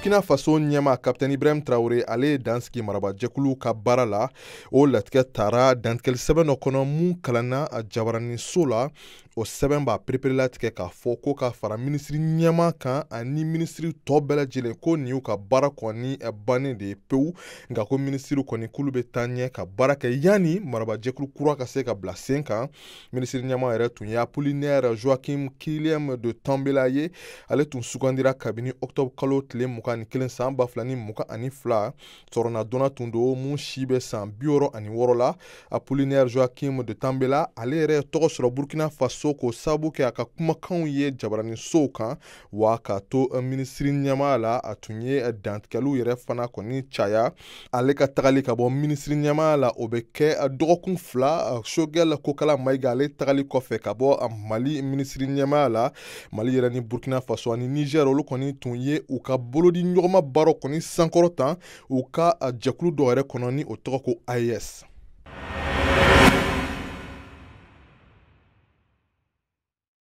Burkina Faso ɲɛma Capitaine Ibrahim Traoré ale ye dan sigi marabajɛkulu ka baara la. O latigɛ taara dantigɛli sɛbɛn dɔ kɔnɔ mun kalanna a jabaraniso la. O sɛbɛn b'a pereperelatigɛ k'a fɔ ko ka fara minisiri ɲɛma kan ani minisiri tɔ bɛɛ lajɛlen ko nin y'u ka baara kɔni bannen de ye pewu. Nka ko minisiri kɔni k'olu bɛ taa ɲɛ ka baara kɛ yanni marabajɛkulu kura ka se ka bila sen kan. Minisiri ɲɛma yɛrɛ tun ye Apollinaire Joachim Kyliam de Tambela ye. Ale tun sugandira kabini octobre kalo tile 21 san 2022 sɔrɔna donna tun do mun si bɛ san 66 la. Apollinaire Joachim de Tambela ale yɛrɛ tɔgɔ sɔrɔ Burkina Faso ko sababu kɛ a ka kumakanw ye jabaranisow kan wa k'a to minisiri ɲɛma la a tun ye dantigɛliw yɛrɛ fana kɔni caya. Ale ka tagali ka bɔ minisiri ɲɛma la o bɛ kɛ dɔgɔkun 2 Choguel Kokala Maïga ale tagali kɔfɛ ka bɔ Mali minisiri ɲɛma la. Mali yɛrɛ ni Burkina Faso ani Niger olu kɔni tun ye u ka bolodi ɲɔgɔnma baaraw kɔni sankɔrɔta u ka jɛkulu dɔ yɛrɛ kɔnɔ ni o tɔgɔ ko AES.